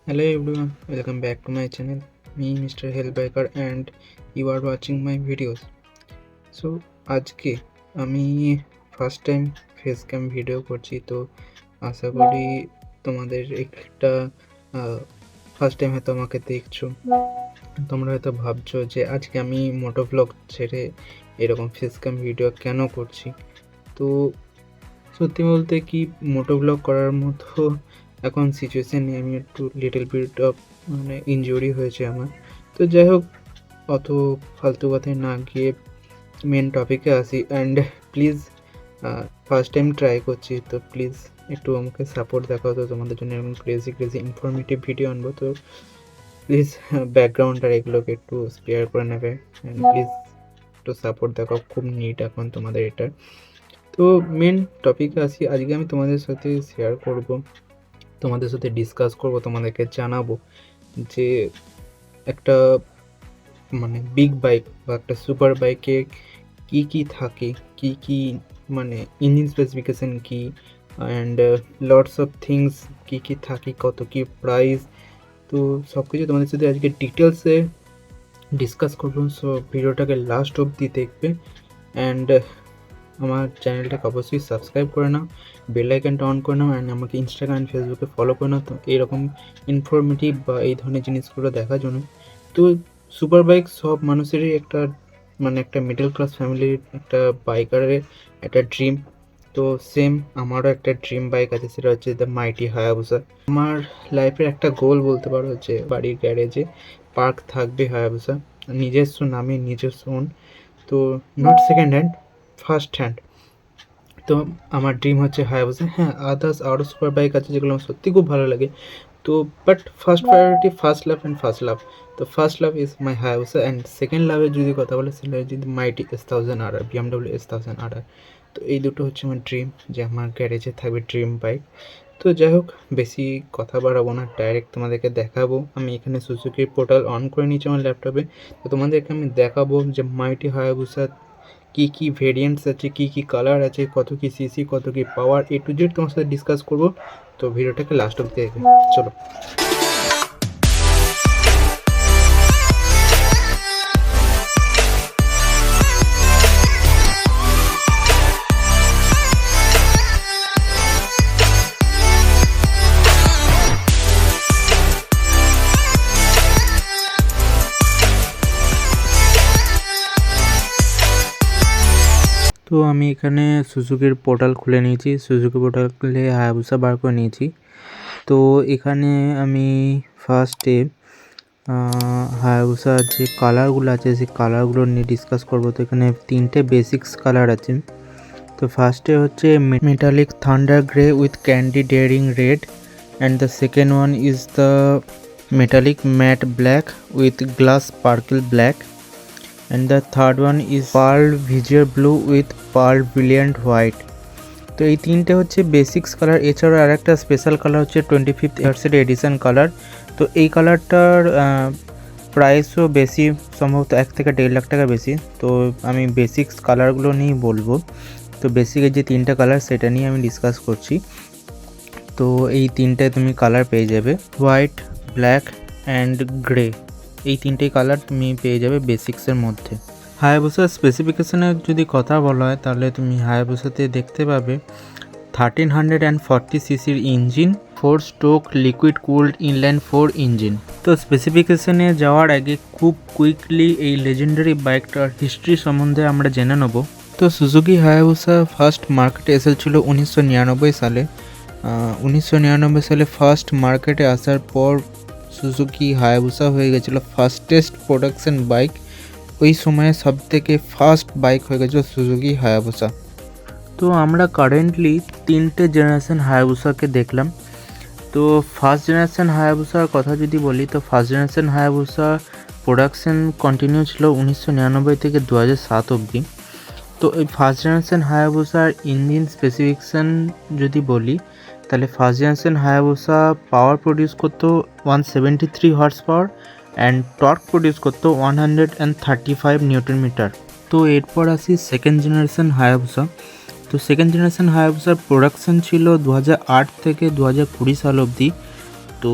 Hello everyone, welcome back to my channel. Me Mr. Hellbiker and you are watching my videos. So আজকে আমি first time face cam video করছি, তো আশা করি তোমাদের একটা first time হয়তো আমাকে দেখছো, তোমরা হয়তো ভাবছো যে আজকে আমি মোটো ব্লগ ছেড়ে এরকম ফেস ক্যাম ভিডিও কেন করছি। তো সত্যি বলতে কি, মোটো ব্লগ করার মতো এখন সিচুয়েশান নেই। আমি একটু লিটল বিট অফ ইনজুরি হয়েছে আমার। তো যাই হোক, অত ফালতু কথায় না গিয়ে মেন টপিকে আসি। And please, first time try করছি, তো প্লিজ একটু আমাকে সাপোর্ট দেখাও। তো তোমাদের জন্য এরকম ক্রেজি ইনফরমেটিভ ভিডিও আনবো, তো প্লিজ ব্যাকগ্রাউন্ড আর এগুলোকে একটু স্পেয়ার করে নেবে। অ্যান্ড প্লিজ একটু সাপোর্ট দেখাও, খুব নিড এখন তোমাদের এটা। তো মেন টপিকে আসি। আজকে আমি তোমাদের সাথে শেয়ার করব, তোমাদের সাথে ডিসকাস করব, তোমাদেরকে জানাবো যে একটা বিগ বাইক বা একটা সুপার বাইকে কি কি থাকে, কি কি ইঞ্জিন স্পেসিফিকেশন কি, অ্যান্ড লটস অফ থিংস কি কি থাকে, কত কি প্রাইস। তো সব কিছু তোমাদের সাথে আজকে ডিটেলসে ডিসকাস করবো। সো ভিডিওটাকে লাস্ট অবধি দেখবে। অ্যান্ড আমার চ্যানেলটাকে অবশ্যই সাবস্ক্রাইব করে নাও, বেল আইকনটা অন করে নাও, অ্যান্ড আমাকে ইনস্টাগ্রাম ফেসবুকে ফলো করে নাও, তো এইরকম ইনফরমেটিভ বা এই ধরনের জিনিসগুলো দেখার জন্য। তো সুপার বাইক সব মানুষেরই একটা একটা মিডল ক্লাস ফ্যামিলির একটা বাইকারের একটা ড্রিম। তো সেম আমারও একটা ড্রিম বাইক আছে, সেটা হচ্ছে দ্য মাইটি হায়াবুসা। আমার লাইফের একটা গোল বলতে পারো যে বাড়ির গ্যারেজে পার্ক থাকবে হায়াবুসা, নিজস্ব নামে নিজস্ব ওন। তো not second hand, first hand. তো আমার ড্রিম হচ্ছে হায়াবুসা। হ্যাঁ, আদার্স আরও সুপার বাইক আছে যেগুলো আমার সত্যি খুব ভালো লাগে। তো but first priority first love and first love. তো first love is my Hayabusa, and second লাভের যদি কথা বলে সেটা যদি মাইটি S1000RR, BMW S1000RR। তো এই দুটো হচ্ছে আমার ড্রিম, যে আমার গ্যারেজে থাকবে ড্রিম বাইক। তো যাই হোক, বেশি কথা বাড়াবো না, ডাইরেক্ট তোমাদেরকে দেখাবো। আমি এখানে সুজুকির পোর্টাল অন করে নিয়েছি আমার ল্যাপটপে। তো তোমাদেরকে আমি দেখাবো যে মাইটি হায়াবুসা কী কী ভেরিয়েন্টস আছে, কী কী কালার আছে, কত কী সিসি, কত কী পাওয়ার, A to Z তোমার সাথে ডিসকাস করবো। তো ভিডিওটাকে লাস্ট অব্দি দেখবে, চলো। তো আমি এখানে সুজুকির পোর্টাল খুলে নিয়েছি, সুজুকি পোর্টাল খুলে হায়াবুসা বার করে নিয়েছি। তো এখানে আমি ফার্স্টে হায়াবুসার যে কালারগুলো আছে সেই কালারগুলো নিয়ে ডিসকাস করবো। তো এখানে তিনটে বেসিক্স কালার আছে। তো ফার্স্টে হচ্ছে metallic thunder grey with candy daring red, and the second one is the metallic matte black with glass sparkle black, and the third one is pearl vizier blue with pearl brilliant white। তো এই তিনটে হচ্ছে basics colour. এছাড়াও আর একটা special colour হচ্ছে 25th anniversary addition colour. তো এই কালারটার প্রাইসও বেশি, সম্ভবত 1 থেকে 1.5 লাখ টাকা বেশি। তো আমি বেসিক্স কালারগুলো নিয়েই বলবো। তো বেসিকের যে তিনটা কালার সেটা নিয়ে আমি ডিসকাস করছি। তো এই তিনটায় তুমি কালার পেয়ে যাবে, হোয়াইট, ব্ল্যাক অ্যান্ড গ্রে। এই তিনটেই কালার তুমি পেয়ে যাবে বেসিক্সের মধ্যে। হায়াবুসার স্পেসিফিকেশনের যদি কথা বলা হয় তাহলে তুমি হায়াবুসাতে দেখতে পাবে 1340 সিসির engine, 4 stroke liquid cooled inline 4 engine. তো স্পেসিফিকেশনে যাওয়ার আগে খুব কুইকলি এই লেজেন্ডারি বাইকটার হিস্ট্রি সম্বন্ধে আমরা জেনে নেব। তো সুজুকি হায়াবুসা ফার্স্ট মার্কেটে এসেছিল 1999 সালে। 1999 সালে ফার্স্ট মার্কেটে আসার পর সুজুকি হায়াবুসা হয়ে গেছিলো ফাস্টেস্ট প্রোডাকশন বাইক। ওই সময়ে সব থেকে ফাস্ট বাইক হয়ে গেছিলো সুজুকি হায়াবুসা। তো আমরা কারেন্টলি তিনটে জেনারেশন হায়াবুসাকে দেখলাম। তো ফার্স্ট জেনারেশন হায়াবুসার কথা যদি বলি, তো first generation Hayabusa production continue ছিল 1999 থেকে 2007 অবধি। তো এই ফার্স্ট জেনারেশন হায়াবুসার ইঞ্জিন স্পেসিফিকেশান যদি বলি, তাহলে first generation Hayabusa power produce করতো 173 horse power and torque produce করতো 135 নিউটন মিটার। তো এরপর আসি সেকেন্ড জেনারেশন হায়াবুসা। তো সেকেন্ড জেনারেশন হায়াবুসার প্রোডাকশন ছিল 2008 থেকে 2020 সাল অবধি। তো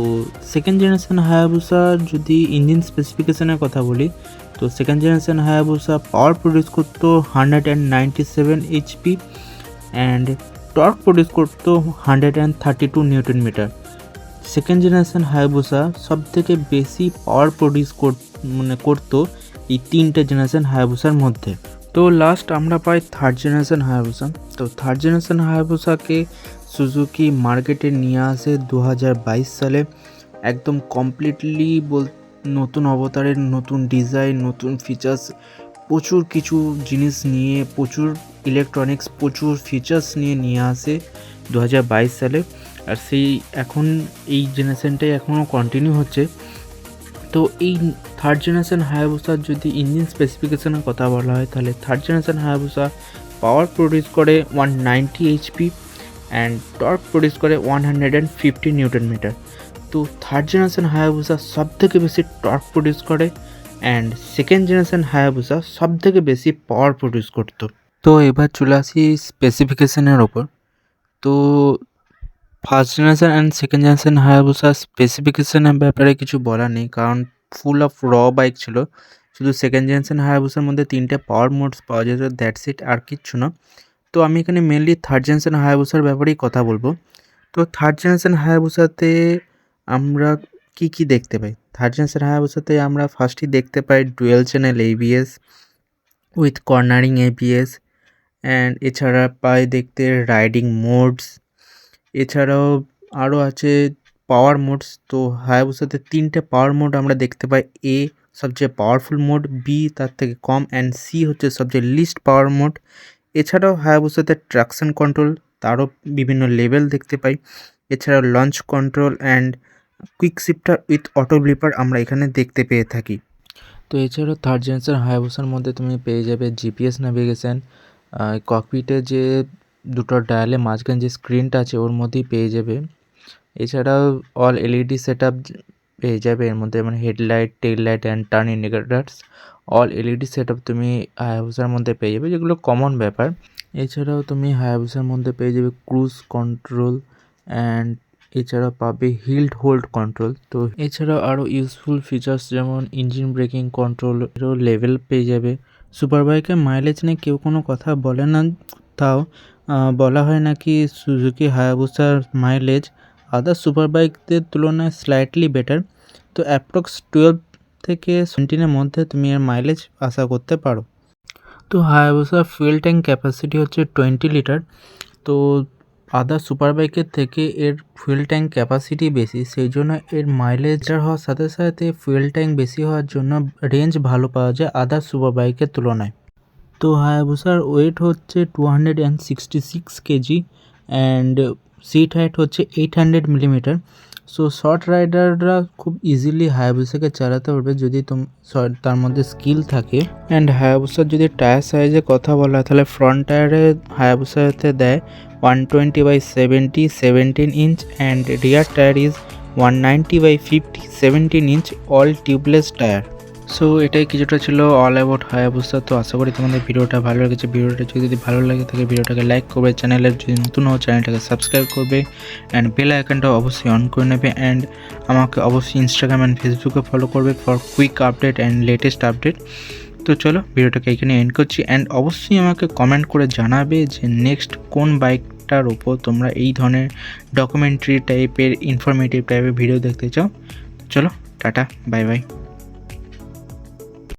সেকেন্ড জেনারেশন হায়াবুসার যদি ইঞ্জিন স্পেসিফিকেশনের কথা বলি, তো second generation Hayabusa power produce করতো 197 HP অ্যান্ড টর্ক প্রডিউস করতো 132 newton metre. Second generation Hayabusa সব থেকে বেশি পাওয়ার প্রডিউস করতো এই তিনটে জেনারেশন হায়াবুসার মধ্যে। তো লাস্ট আমরা পাই থার্ড জেনারেশন হায়াবুসা। তো থার্ড জেনারেশন হায়াবুসাকে সুজুকি মার্কেটে নিয়ে আসে 2022 সালে, একদম কমপ্লিটলি নতুন অবতারের, নতুন ডিজাইন, নতুন ফিচার্স, প্রচুর কিছু জিনিস নিয়ে, প্রচুর ইলেকট্রনিক্স, প্রচুর ফিচার্স নিয়ে আসে 2022 সালে। আর সেই এখন এই জেনারেশনটাই এখনও কন্টিনিউ হচ্ছে। তো এই থার্ড জেনারেশন হায়াবুসার যদি ইঞ্জিন স্পেসিফিকেশনের কথা বলা হয়, তাহলে third generation Hayabusa power produce করে 190 HP অ্যান্ড টর্ক প্রডিউস করে 150 নিউটন মিটার। তো থার্ড জেনারেশন হায়াবুসা সব থেকে বেশি টর্ক প্রডিউস করে অ্যান্ড সেকেন্ড জেনারেশন হায়াবুসা সব থেকে বেশি পাওয়ার প্রডিউস করতো। তো এবার চলে আসি স্পেসিফিকেশনের ওপর। তো first generation and second generation Hayabusa স্পেসিফিকেশনের ব্যাপারে কিছু বলার নেই, কারণ ফুল অফ র বাইক ছিল। শুধু সেকেন্ড জেনারেশন হায়াবুসার মধ্যে 3টে পাওয়ার মোডস পাওয়া যেত, দ্যাটস ইট, আর কিচ্ছু না। তো আমি এখানে মেনলি থার্ড জেনারেশন হায়াবুসার ব্যাপারেই কথা বলবো। তো থার্ড জেনারেশন হায়াবুসাতে আমরা কি দেখতে পাই? থার্ড জেনারেশন হায়াবুসাতে আমরা ফার্স্টই দেখতে পাই dual channel ABS with cornering ABS, and এছাড়া পাই দেখতে রাইডিং মোডস। এছাড়াও আরও আছে পাওয়ার মোডস। তো হায়াবুসাতে 3টে পাওয়ার মোড আমরা দেখতে পাই। A সবচেয়ে পাওয়ারফুল মোড, B তার থেকে কম, অ্যান্ড C হচ্ছে সবচেয়ে লিস্ট পাওয়ার মোড। এছাড়াও হায়াবুসাতে ট্রাকশন কন্ট্রোল, তারও বিভিন্ন লেভেল দেখতে পাই। এছাড়াও launch control and quick shifter with auto blipper আমরা এখানে দেখতে পেয়ে থাকি। তো এছাড়াও থার্ড জেনারেশন হায়াবুসার মধ্যে তুমি পেয়ে যাবে GPS ন্যাভিগেশন, ককপিটে যে দুটো ডায়ালে মাঝখানে যে স্ক্রিনটা আছে ওর মধ্যেই পেয়ে যাবে। এছাড়াও অল LED সেট আপ পেয়ে যাবে এর মধ্যে, মানে headlight, tell light and turn indicators, all LED set up তুমি হায়াবুসার মধ্যে পেয়ে যাবে, যেগুলো কমন ব্যাপার। এছাড়াও তুমি হায়াবুসার মধ্যে পেয়ে যাবে ক্রুজ কন্ট্রোল অ্যান্ড এছাড়াও পাবে হিল্ড হোল্ড কন্ট্রোল। তো এছাড়াও আরও ইউজফুল ফিচার্স যেমন ইঞ্জিন ব্রেকিং কন্ট্রোল, এরও লেভেল পেয়ে যাবে। সুপার বাইকের মাইলেজ নিয়ে কেউ কোনো কথা বলে না, তাও বলা হয় নাকি সুজুকি হায়াবুসার মাইলেজ আদার সুপার বাইকদের তুলনায় স্লাইটলি বেটার। তো অ্যাপ্রক্স 12 থেকে 17-এর মধ্যে তুমি এর মাইলেজ আশা করতে পারো। তো হায়াবুসার ফুয়েল ট্যাঙ্ক ক্যাপাসিটি হচ্ছে 20 লিটার। তো আদার সুপার বাইকের থেকে এর ফুয়েল ট্যাঙ্ক ক্যাপাসিটি বেশি, সেই জন্য এর মাইলেজ হওয়ার সাথে সাথে ফুয়েল ট্যাঙ্ক বেশি হওয়ার জন্য রেঞ্জ ভালো পাওয়া যায় আদার সুপার বাইকের তুলনায়। তো হায়াবুসার ওয়েট হচ্ছে 266 কেজি অ্যান্ড সিট হাইট হচ্ছে 800 মিলিমিটার। সো শর্ট রাইডাররা খুব ইজিলি হায়াবুসাকে চালাতে পারবে যদি তার মধ্যে স্কিল থাকে। অ্যান্ড হায়াবুসার যদি টায়ার সাইজের কথা বলা হয়, তাহলে ফ্রন্ট টায়ারে হায়াবুসাতে দেয় 120/70 17 inch and rear tyre is 190/50 17 inch all tubeless tyre. So এটাই কিছুটা ছিল অল অ্যাবাউট হায়াবুসা। তো আশা করি তোমাদের ভিডিওটা ভালো লেগেছে। ভিডিওটা যদি ভালো লাগে থাকে ভিডিওটাকে লাইক করবে, চ্যানেলের যদি নতুন হও চ্যানেলটাকে সাবস্ক্রাইব করবে অ্যান্ড বেল আইকনটা অবশ্যই অন করে নেবে। অ্যান্ড আমাকে অবশ্যই ইনস্টাগ্রাম অ্যান্ড ফেসবুকে ফলো করবে for quick update and latest update. তো চলো ভিডিওটাকে এখানে এন্ড করছি, অ্যান্ড অবশ্যই আমাকে কমেন্ট করে জানাবে যে নেক্সট কোন বাইকটার ওপর তোমরা এই ধরনের ডকুমেন্টারি টাইপের, ইনফরমেটিভ টাইপের ভিডিও দেখতে চাও। চলো টাটা, বাই বাই।